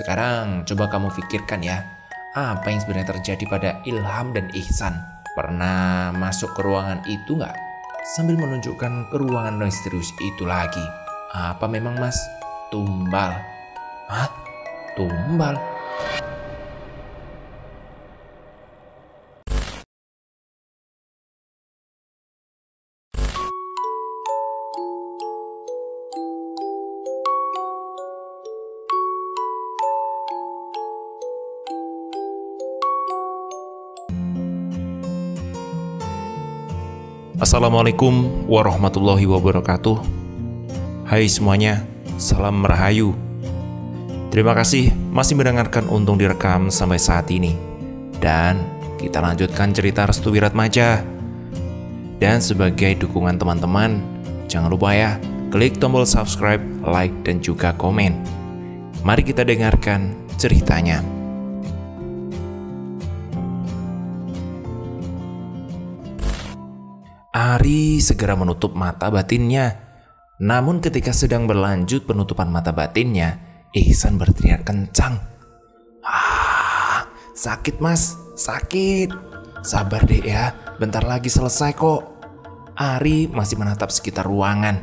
Sekarang coba kamu pikirkan ya, apa yang sebenarnya terjadi pada Ilham dan Ihsan? Pernah masuk ke ruangan itu nggak? Sambil menunjukkan ke ruangan misterius itu lagi. Apa memang Mas? Tumbal. Hah? Tumbal? Assalamualaikum warahmatullahi wabarakatuh. Hai semuanya, salam merahayu. Terima kasih masih mendengarkan Untung Direkam sampai saat ini. Dan kita lanjutkan cerita Restu Wiratmaja. Dan sebagai dukungan teman-teman, jangan lupa ya, klik tombol subscribe, like, dan juga komen. Mari kita dengarkan ceritanya. Ari segera menutup mata batinnya. Namun ketika sedang berlanjut penutupan mata batinnya, Ihsan berteriak kencang. Sakit Mas, sakit. Sabar deh ya, bentar lagi selesai kok. Ari masih menatap sekitar ruangan.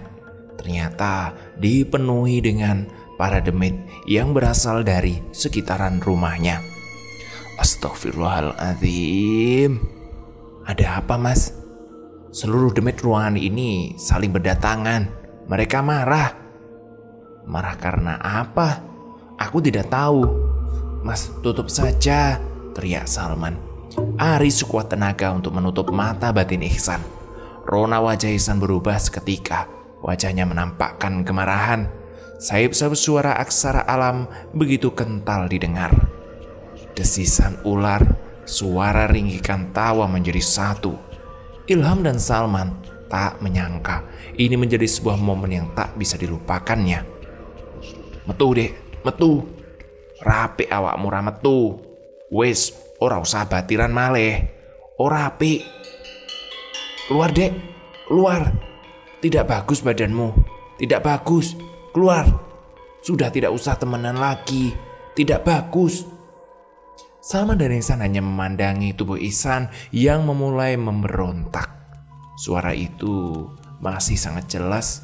Ternyata dipenuhi dengan para demit yang berasal dari sekitaran rumahnya. Astagfirullahaladzim. Ada apa Mas? Seluruh demit ruangan ini saling berdatangan. Mereka marah. Marah karena apa? Aku tidak tahu. Mas, tutup saja, teriak Salman. Ari sekuat tenaga untuk menutup mata batin Ihsan. Rona wajah Ihsan berubah seketika. Wajahnya menampakkan kemarahan. Sayup-sayup suara aksara alam begitu kental didengar. Desisan ular, suara ringgikan tawa menjadi satu. Ilham dan Salman tak menyangka ini menjadi sebuah momen yang tak bisa dilupakannya. Metu dek, metu. Rapi awakmu ra metu. Wis, ora usah batiran maleh. Ora apik. Keluar dek, keluar. Tidak bagus badanmu. Tidak bagus. Keluar. Sudah tidak usah temenan lagi. Tidak bagus. Salman dan Ihsan hanya memandangi tubuh Ihsan yang memulai memberontak. Suara itu masih sangat jelas.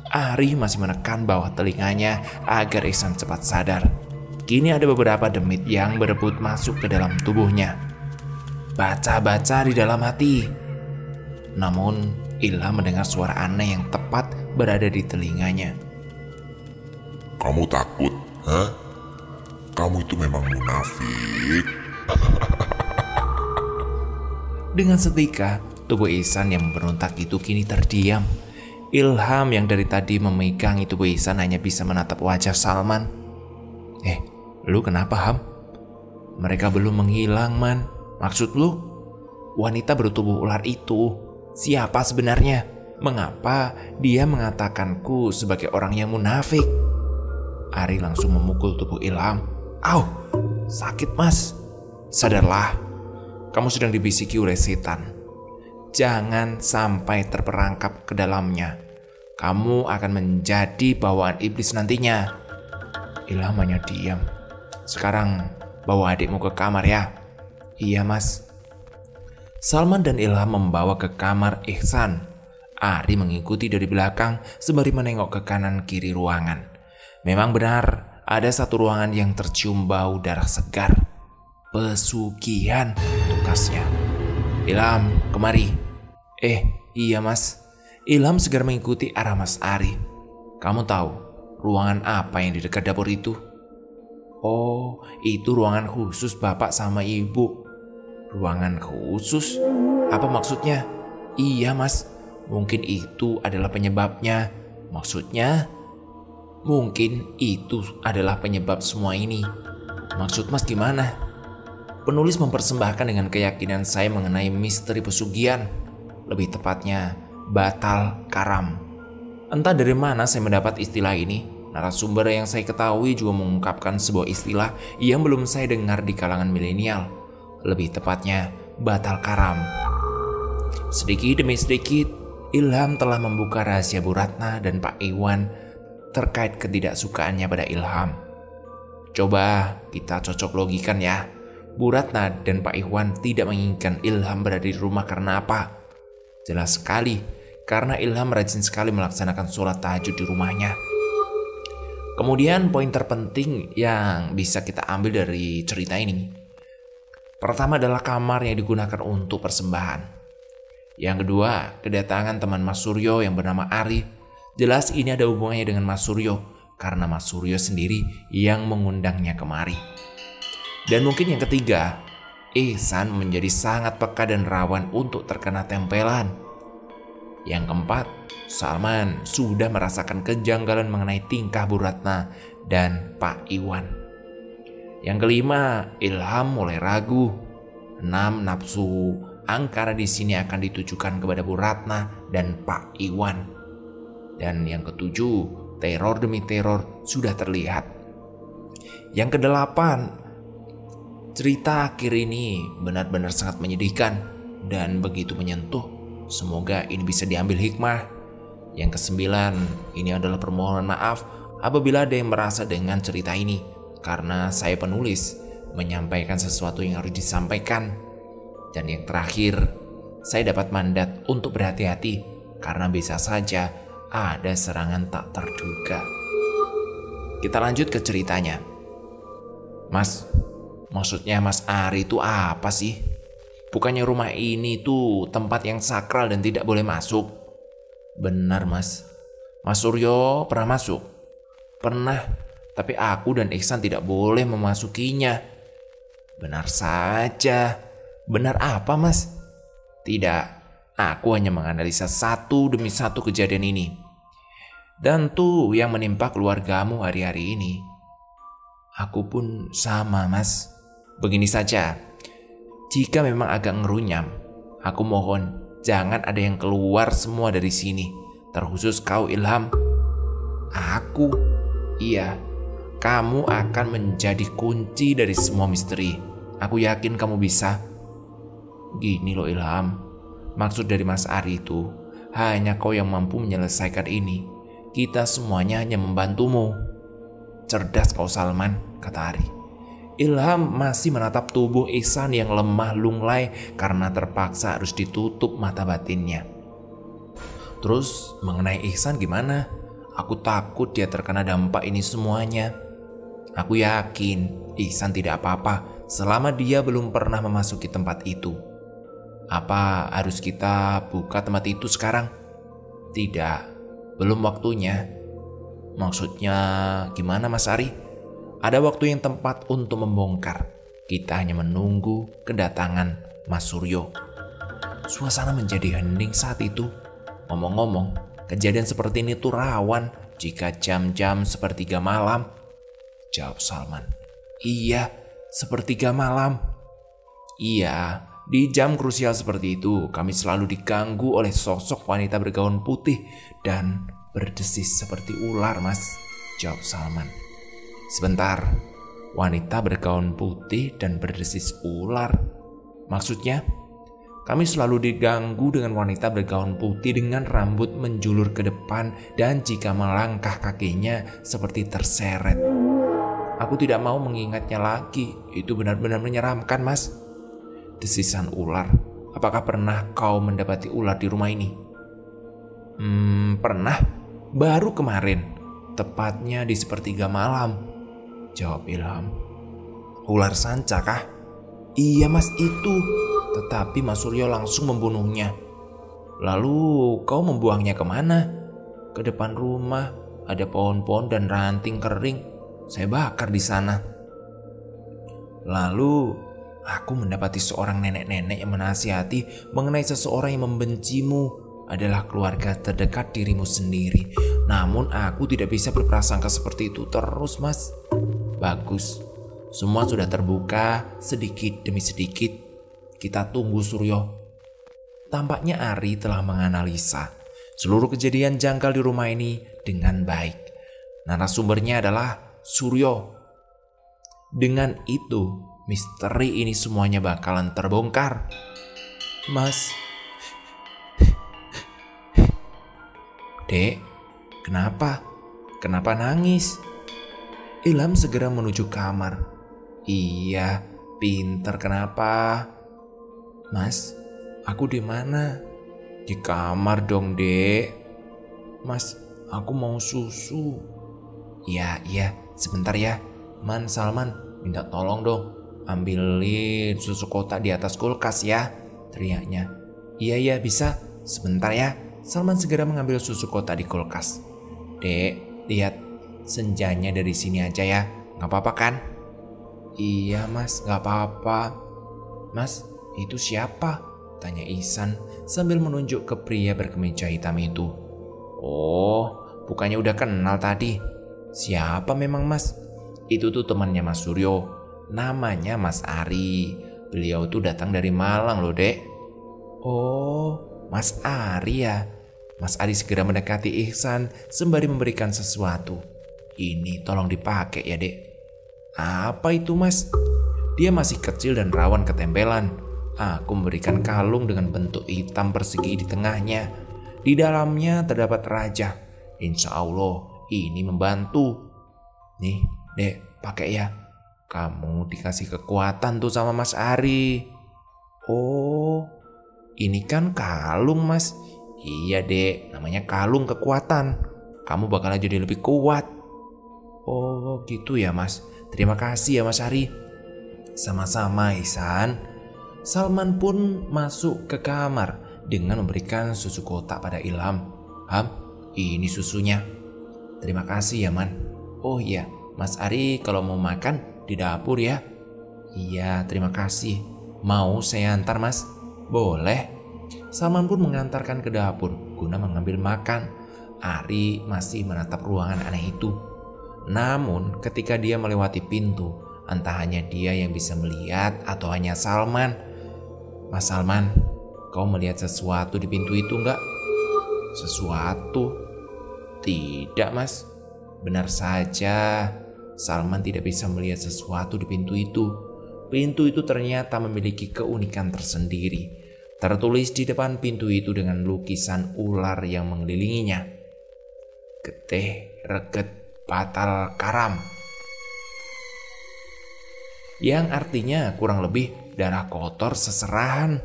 Ari masih menekan bawah telinganya agar Ihsan cepat sadar. Kini ada beberapa demit yang berebut masuk ke dalam tubuhnya. Baca-baca di dalam hati. Namun Ilham mendengar suara aneh yang tepat berada di telinganya. Kamu takut, hah? Kamu itu memang munafik. Dengan setika, tubuh Ihsan yang memberontak itu kini terdiam. Ilham yang dari tadi memegangi tubuh Ihsan hanya bisa menatap wajah Salman. Lu kenapa Ham? Mereka belum menghilang man. Maksud lu? Wanita bertubuh ular itu siapa sebenarnya? Mengapa dia mengatakanku sebagai orang yang munafik? Ari langsung memukul tubuh Ilham. Au, sakit Mas. Sadarlah, kamu sedang dibisiki oleh setan. Jangan sampai terperangkap ke dalamnya. Kamu akan menjadi bawaan iblis nantinya. Ilham hanya diam. Sekarang bawa adikmu ke kamar ya. Iya Mas. Salman dan Ilham membawa ke kamar Ihsan. Ari mengikuti dari belakang sembari menengok ke kanan kiri ruangan. Memang benar, ada satu ruangan yang tercium bau darah segar. Pesugihan, tukasnya. Ilham, kemari. Iya Mas. Ilham segera mengikuti arah Mas Ari. Kamu tahu ruangan apa yang di dekat dapur itu? Oh, itu ruangan khusus Bapak sama Ibu. Ruangan khusus? Apa maksudnya? Iya Mas, mungkin itu adalah penyebabnya. Maksudnya? Mungkin itu adalah penyebab semua ini. Maksud Mas gimana? Penulis mempersembahkan dengan keyakinan saya mengenai misteri pesugihan. Lebih tepatnya, batal karam. Entah dari mana saya mendapat istilah ini. Narasumber yang saya ketahui juga mengungkapkan sebuah istilah yang belum saya dengar di kalangan milenial. Lebih tepatnya, batal karam. Sedikit demi sedikit, Ilham telah membuka rahasia Bu Ratna dan Pak Iwan terkait ketidaksukaannya pada Ilham. Coba kita cocok logikan ya. Bu Ratna dan Pak Iwan tidak menginginkan Ilham berada di rumah karena apa? Jelas sekali, karena Ilham rajin sekali melaksanakan sholat tahajud di rumahnya. Kemudian poin terpenting yang bisa kita ambil dari cerita ini. Pertama adalah kamar yang digunakan untuk persembahan. Yang kedua, kedatangan teman Mas Suryo yang bernama Ari. Jelas ini ada hubungannya dengan Mas Suryo, karena Mas Suryo sendiri yang mengundangnya kemari. Dan mungkin yang ketiga, Ihsan menjadi sangat peka dan rawan untuk terkena tempelan. Yang keempat, Salman sudah merasakan kejanggalan mengenai tingkah Bu Ratna dan Pak Iwan. Yang kelima, Ilham mulai ragu. 6. Nafsu angkara di sini akan ditujukan kepada Bu Ratna dan Pak Iwan. Dan yang ketujuh, teror demi teror sudah terlihat. Yang kedelapan, cerita akhir ini benar-benar sangat menyedihkan dan begitu menyentuh. Semoga ini bisa diambil hikmah. Yang kesembilan, ini adalah permohonan maaf apabila ada yang merasa dengan cerita ini, karena saya penulis menyampaikan sesuatu yang harus disampaikan. Dan yang terakhir, saya dapat mandat untuk berhati-hati karena bisa saja ada serangan tak terduga. Kita lanjut ke ceritanya. Mas, maksudnya Mas Ari itu apa sih? Bukannya rumah ini tuh tempat yang sakral dan tidak boleh masuk? Benar Mas. Mas Suryo pernah masuk? Pernah, tapi aku dan Ihsan tidak boleh memasukinya. Benar saja. Benar apa Mas? Tidak. Aku hanya menganalisa satu demi satu kejadian ini. Dan tuh yang menimpa keluargamu hari-hari ini. Aku pun sama Mas. Begini saja, jika memang agak ngerunyam, aku mohon jangan ada yang keluar semua dari sini. Terkhusus kau Ilham. Aku? Iya, kamu akan menjadi kunci dari semua misteri. Aku yakin kamu bisa. Gini loh Ilham, maksud dari Mas Ari itu, hanya kau yang mampu menyelesaikan ini. Kita semuanya hanya membantumu. Cerdas kau Salman, kata Ari. Ilham masih menatap tubuh Ihsan yang lemah lunglai karena terpaksa harus ditutup mata batinnya. Terus mengenai Ihsan gimana? Aku takut dia terkena dampak ini semuanya. Aku yakin Ihsan tidak apa-apa selama dia belum pernah memasuki tempat itu. Apa harus kita buka tempat itu sekarang? Tidak, belum waktunya. Maksudnya gimana Mas Ari? Ada waktu yang tepat untuk membongkar. Kita hanya menunggu kedatangan Mas Suryo. Suasana menjadi hening saat itu. Ngomong-ngomong, kejadian seperti ini tuh rawan jika jam-jam sepertiga malam. Jawab Salman. Iya, sepertiga malam. Iya, di jam krusial seperti itu, kami selalu diganggu oleh sosok wanita bergaun putih dan berdesis seperti ular, Mas. Jawab Salman. Sebentar, wanita bergaun putih dan berdesis ular. Maksudnya, kami selalu diganggu dengan wanita bergaun putih dengan rambut menjulur ke depan dan jika melangkah kakinya seperti terseret. Aku tidak mau mengingatnya lagi, itu benar-benar menyeramkan, Mas. Desisan ular. Apakah pernah kau mendapati ular di rumah ini? Pernah. Baru kemarin. Tepatnya di sepertiga malam. Jawab Ilham. Ular sanca kah? Iya Mas itu. Tetapi Mas Suryo langsung membunuhnya. Lalu kau membuangnya kemana? Ke depan rumah. Ada pohon-pohon dan ranting kering. Saya bakar di sana. Lalu aku mendapati seorang nenek-nenek yang menasihati mengenai seseorang yang membencimu adalah keluarga terdekat dirimu sendiri. Namun aku tidak bisa berprasangka seperti itu terus, Mas. Bagus, semua sudah terbuka sedikit demi sedikit. Kita tunggu Suryo. Tampaknya Ari telah menganalisa seluruh kejadian janggal di rumah ini dengan baik. Narasumbernya adalah Suryo. Dengan itu, misteri ini semuanya bakalan terbongkar. Mas. Dek, kenapa? Kenapa nangis? Ilham segera menuju kamar. Iya, pinter kenapa? Mas, aku di mana? Di kamar dong, Dek. Mas, aku mau susu. Iya, sebentar ya. Salman, minta tolong dong. Ambilin susu kotak di atas kulkas ya, teriaknya. Iya, bisa. Sebentar ya. Salman segera mengambil susu kotak di kulkas. Dek, lihat. Senjanya dari sini aja ya. Gak apa-apa kan? Iya, Mas, gak apa-apa. Mas, itu siapa? Tanya Ihsan sambil menunjuk ke pria berkemeja hitam itu. Oh, bukannya udah kenal tadi? Siapa memang, Mas? Itu tuh temannya Mas Suryo. Namanya Mas Ari. Beliau tuh datang dari Malang loh, Dek. Oh, Mas Ari ya. Mas Ari segera mendekati Ihsan sembari memberikan sesuatu. Ini tolong dipakai ya, Dek. Apa itu, Mas? Dia masih kecil dan rawan ketempelan. Aku memberikan kalung dengan bentuk hitam persegi di tengahnya. Di dalamnya terdapat raja. Insya Allah ini membantu. Nih, Dek, pakai ya. Kamu dikasih kekuatan tuh sama Mas Ari. Oh, ini kan kalung, Mas. Iya, Dek, namanya kalung kekuatan. Kamu bakal jadi lebih kuat. Oh, gitu ya, Mas. Terima kasih ya, Mas Ari. Sama-sama, Ihsan. Salman pun masuk ke kamar dengan memberikan susu kotak pada Ilham. Ham, ini susunya. Terima kasih ya, Man. Oh iya, Mas Ari kalau mau makan di dapur ya. Iya, terima kasih. Mau saya antar, Mas? Boleh. Salman pun mengantarkan ke dapur guna mengambil makan. Ari masih menatap ruangan aneh itu. Namun ketika dia melewati pintu, entah hanya dia yang bisa melihat atau hanya Salman. Mas Salman, kau melihat sesuatu di pintu itu enggak? Sesuatu? Tidak, Mas. Benar saja, Salman tidak bisa melihat sesuatu di pintu itu. Pintu itu ternyata memiliki keunikan tersendiri. Tertulis di depan pintu itu dengan lukisan ular yang mengelilinginya. Getih, reget, batal, karam. Yang artinya kurang lebih darah kotor seserahan.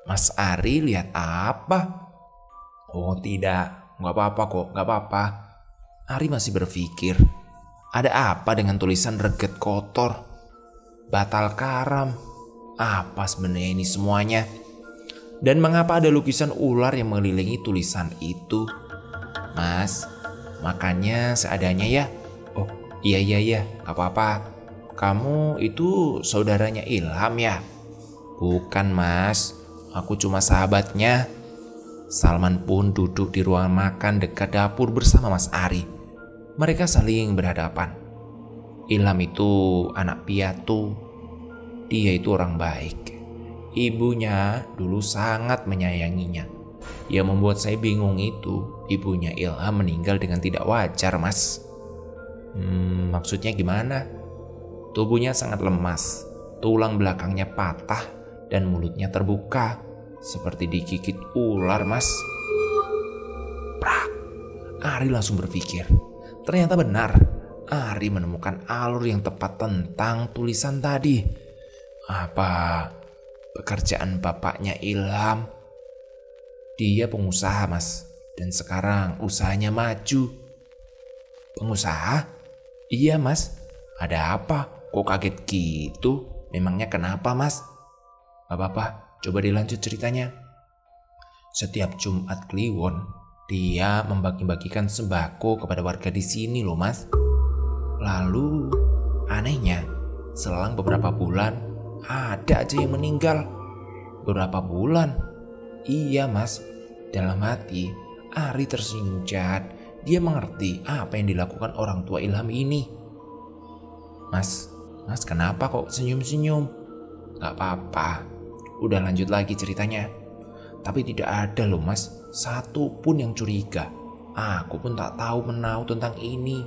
Mas Ari lihat apa? Oh tidak, gak apa-apa kok, gak apa-apa. Ari masih berpikir, ada apa dengan tulisan reget kotor, batal karam? Apa sebenarnya ini semuanya? Dan mengapa ada lukisan ular yang mengelilingi tulisan itu? Mas, makannya seadanya ya. Oh iya, gak apa-apa. Kamu itu saudaranya Ilham ya? Bukan, Mas, aku cuma sahabatnya. Salman pun duduk di ruangan makan dekat dapur bersama Mas Ari. Mereka saling berhadapan. Ilham itu anak piatu. Dia itu orang baik. Ibunya dulu sangat menyayanginya. Yang membuat saya bingung itu, ibunya Ilham meninggal dengan tidak wajar, Mas. Maksudnya gimana? Tubuhnya sangat lemas, tulang belakangnya patah, dan mulutnya terbuka, seperti digigit ular, Mas. Prak! Ari langsung berpikir. Ternyata benar, Ari menemukan alur yang tepat tentang tulisan tadi. Apa pekerjaan bapaknya Ilham? Dia pengusaha, Mas, dan sekarang usahanya maju. Pengusaha? Iya, Mas. Ada apa? Kok kaget gitu? Memangnya kenapa, Mas? Gak apa-apa, coba dilanjut ceritanya. Setiap Jumat Kliwon, dia membagi-bagikan sembako kepada warga di sini loh, Mas. Lalu, anehnya, selang beberapa bulan, ada aja yang meninggal. Beberapa bulan? Iya, Mas. Dalam hati, Ari tersinggung jahat. Dia mengerti apa yang dilakukan orang tua Ilham ini. Mas kenapa kok senyum-senyum? Gak apa-apa, udah lanjut lagi ceritanya. Tapi tidak ada loh, Mas, satu pun yang curiga. Aku pun tak tahu menahu tentang ini.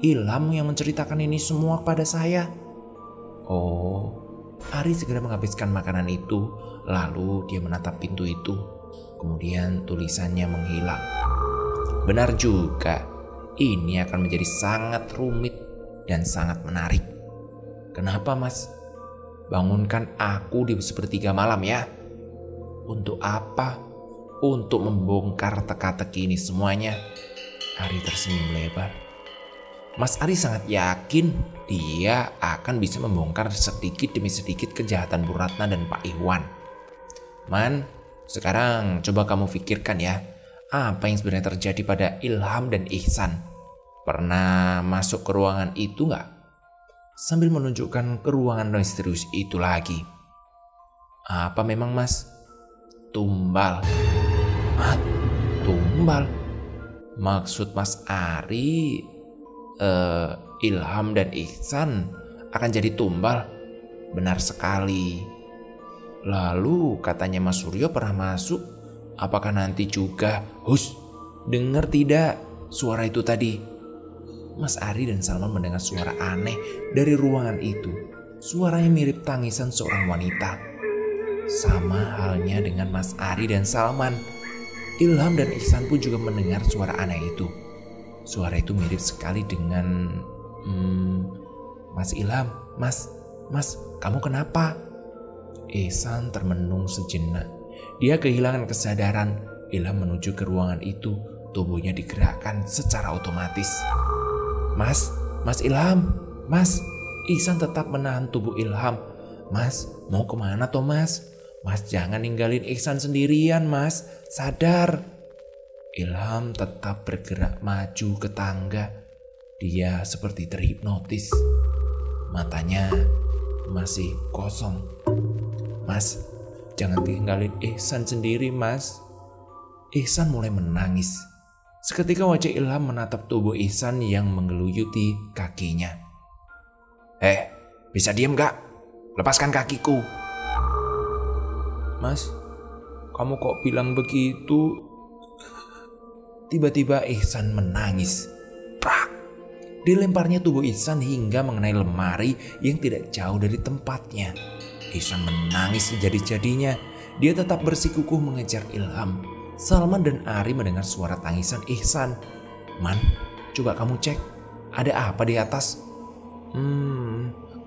Ilham yang menceritakan ini semua kepada saya. Oh, Ari segera menghabiskan makanan itu. Lalu dia menatap pintu itu. Kemudian tulisannya menghilang. Benar juga, ini akan menjadi sangat rumit. dan sangat menarik. "Kenapa Mas? Bangunkan aku di sepertiga malam ya." "Untuk apa?" "Untuk membongkar teka-teki ini semuanya." Ari tersenyum lebar. Mas Ari sangat yakin dia akan bisa membongkar sedikit demi sedikit kejahatan Bu Ratna dan Pak Iwan. "Man, sekarang coba kamu pikirkan ya, apa yang sebenarnya terjadi pada Ilham dan Ihsan? Pernah masuk ke ruangan itu nggak?" Sambil menunjukkan ke ruangan misterius itu lagi. "Apa memang Mas?" "Tumbal." "Hah? Tumbal? Maksud Mas Ari Ilham dan Ihsan akan jadi tumbal?" "Benar sekali. Lalu katanya Mas Suryo pernah masuk. Apakah nanti juga?" "Hus, dengar tidak suara itu tadi?" Mas Ari dan Salman mendengar suara aneh dari ruangan itu. Suaranya mirip tangisan seorang wanita. Sama halnya dengan Mas Ari dan Salman, Ilham dan Ihsan pun juga mendengar suara aneh itu. Suara itu mirip sekali dengan "Mas Ilham, Mas, kamu kenapa?" Ihsan termenung sejenak. Dia kehilangan kesadaran. Ilham menuju ke ruangan itu. Tubuhnya digerakkan secara otomatis. Mas Ilham, Mas." Ihsan tetap menahan tubuh Ilham. "Mas, mau kemana toh Mas? Mas jangan ninggalin Ihsan sendirian Mas, sadar." Ilham tetap bergerak maju ke tangga. Dia seperti terhipnotis. Matanya masih kosong. "Mas, jangan tinggalin Ihsan sendiri Mas." Ihsan mulai menangis. Seketika wajah Ilham menatap tubuh Ihsan yang menggeluyuti kakinya. Bisa diam gak? Lepaskan kakiku." "Mas, kamu kok bilang begitu?" Tiba-tiba Ihsan menangis. Prak! Dilemparnya tubuh Ihsan hingga mengenai lemari yang tidak jauh dari tempatnya. Ihsan menangis sejadi-jadinya. Dia tetap bersikukuh mengejar Ilham. Salman dan Ari mendengar suara tangisan Ihsan. "Man, coba kamu cek. Ada apa di atas?"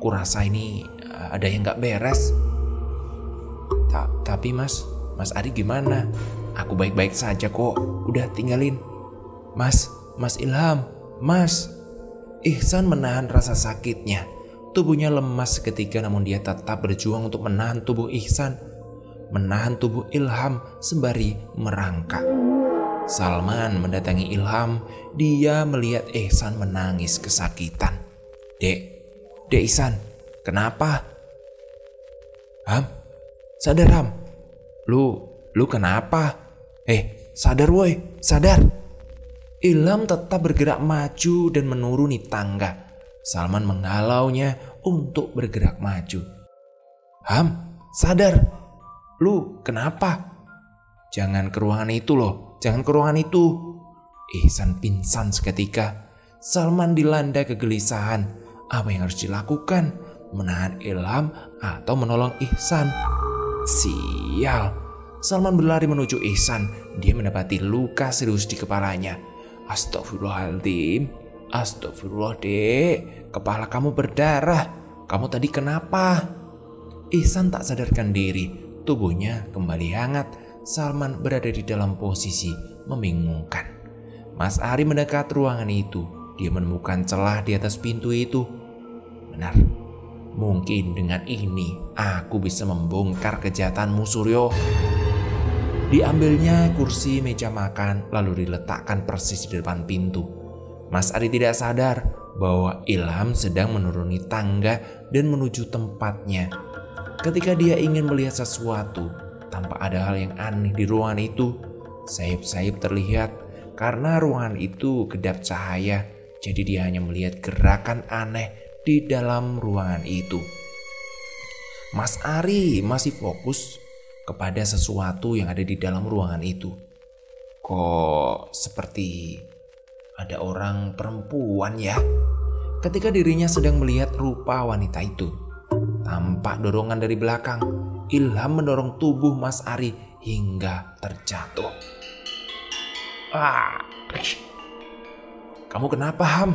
Kurasa ini ada yang gak beres." Tapi Mas Ari gimana?" "Aku baik-baik saja kok. Udah tinggalin." Mas Ilham, Mas." Ihsan menahan rasa sakitnya. Tubuhnya lemas seketika, namun dia tetap berjuang untuk menahan tubuh Ihsan, menahan tubuh Ilham sembari merangkak. Salman mendatangi Ilham. Dia melihat Ihsan menangis kesakitan. Dek Ihsan, kenapa?" "Ham, sadar Ham. Lu kenapa? Sadar woi, sadar." Ilham tetap bergerak maju dan menuruni tangga. Salman menghalaunya untuk bergerak maju. "Ham, sadar. Lu kenapa?" "Jangan ke ruangan itu loh, jangan ke ruangan itu." Ihsan pingsan seketika. Salman dilanda kegelisahan. Apa yang harus dilakukan? Menahan Ilham atau menolong Ihsan? Sial. Salman berlari menuju Ihsan. Dia mendapati luka serius di kepalanya. "Astagfirullahaladzim. Astagfirullah dek. Kepala kamu berdarah. Kamu tadi kenapa?" Ihsan tak sadarkan diri. Tubuhnya kembali hangat. Salman berada di dalam posisi membingungkan. Mas Ari mendekat ruangan itu. Dia menemukan celah di atas pintu itu. Benar, mungkin dengan ini aku bisa membongkar kejahatanmu Suryo. Diambilnya kursi meja makan lalu diletakkan persis di depan pintu. Mas Ari tidak sadar bahwa Ilham sedang menuruni tangga dan menuju tempatnya. Ketika dia ingin melihat sesuatu, tampak ada hal yang aneh di ruangan itu. Sayap-sayap terlihat karena ruangan itu kedap cahaya, jadi dia hanya melihat gerakan aneh di dalam ruangan itu. Mas Ari masih fokus kepada sesuatu yang ada di dalam ruangan itu. Kok seperti ada orang perempuan ya? Ketika dirinya sedang melihat rupa wanita itu, tampak dorongan dari belakang. Ilham mendorong tubuh Mas Ari hingga terjatuh. Kamu kenapa Ham?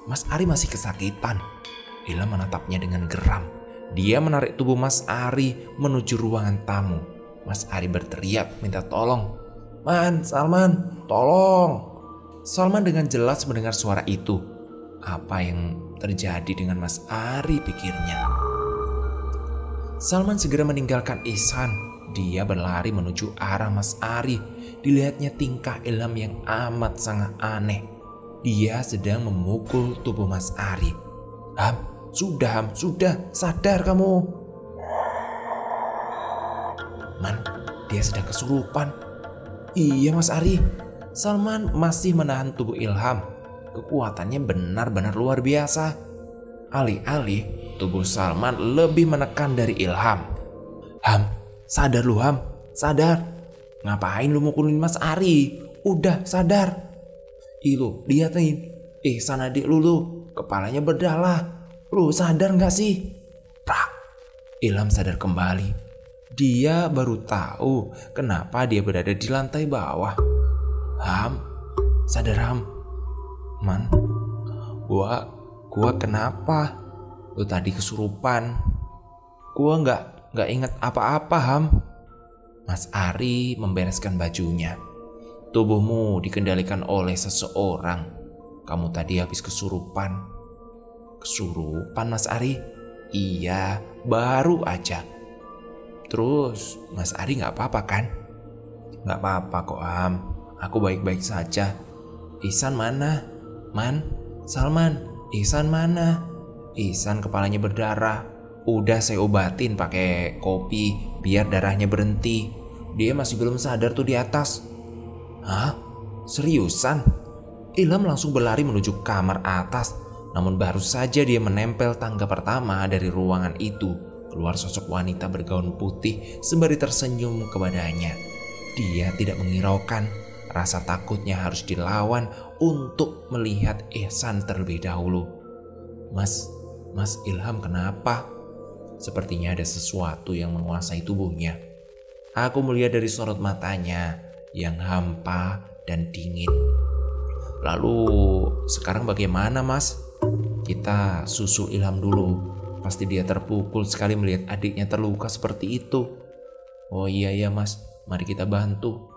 Mas Ari masih kesakitan. Ilham menatapnya dengan geram. Dia menarik tubuh Mas Ari menuju ruangan tamu. Mas Ari berteriak minta tolong. "Man, Salman, tolong!" Salman dengan jelas mendengar suara itu. Apa yang terjadi dengan Mas Ari, pikirnya. Salman segera meninggalkan Ihsan. Dia berlari menuju arah Mas Ari. Dilihatnya tingkah Ilham yang amat sangat aneh. Dia sedang memukul tubuh Mas Ari. Ham, sudah, sadar kamu. Man, dia sedang kesurupan. Iya Mas Ari. Salman masih menahan tubuh Ilham. Kekuatannya benar-benar luar biasa. Alih-alih tubuh Salman lebih menekan dari Ilham. Ham, sadar lu Ham, sadar. Ngapain lu mukulin Mas Ari? Udah sadar. Lu liatin, Ihsan adik lu, kepalanya berdarah. Lu sadar gak sih? Prak. Ilham sadar kembali. Dia baru tahu kenapa dia berada di lantai bawah. Ham, sadar Ham. Man, gua kenapa? Lu tadi kesurupan. Gua nggak inget apa-apa Ham. Mas Ari membereskan bajunya. Tubuhmu dikendalikan oleh seseorang. Kamu tadi habis kesurupan. Kesurupan Mas Ari? Iya, baru aja. Terus Mas Ari nggak apa-apa kan? Nggak apa-apa kok Ham. Aku baik-baik saja. Ihsan mana? Man, Salman, Ihsan mana? Ihsan kepalanya berdarah. Udah saya obatin pakai kopi biar darahnya berhenti. Dia masih belum sadar tuh di atas. Hah? Seriusan? Ilham langsung berlari menuju kamar atas. Namun baru saja dia menempel tangga pertama dari ruangan itu, keluar sosok wanita bergaun putih sembari tersenyum kepadanya. Dia tidak menghiraukan rasa takutnya harus dilawan untuk melihat Ihsan terlebih dahulu. Mas Ilham kenapa? Sepertinya ada sesuatu yang menguasai tubuhnya. Aku melihat dari sorot matanya yang hampa dan dingin. Lalu sekarang bagaimana Mas? Kita susul Ilham dulu. Pasti dia terpukul sekali melihat adiknya terluka seperti itu. Oh iya Mas, mari kita bantu.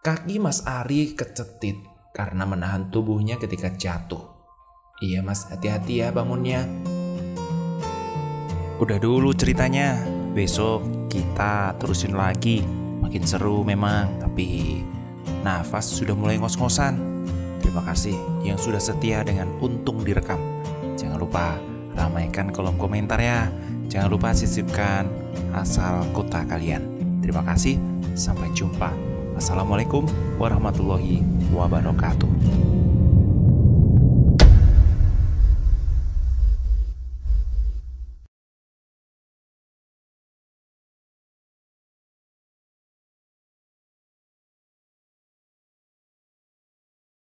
Kaki Mas Ari kecetit karena menahan tubuhnya ketika jatuh. Iya Mas, hati-hati ya bangunnya. Udah dulu ceritanya. Besok kita terusin lagi. Makin seru memang, tapi nafas sudah mulai ngos-ngosan. Terima kasih yang sudah setia dengan Untung Direkam. Jangan lupa ramaikan kolom komentar ya. Jangan lupa sisipkan asal kota kalian. Terima kasih, sampai jumpa. Assalamualaikum warahmatullahi wabarakatuh.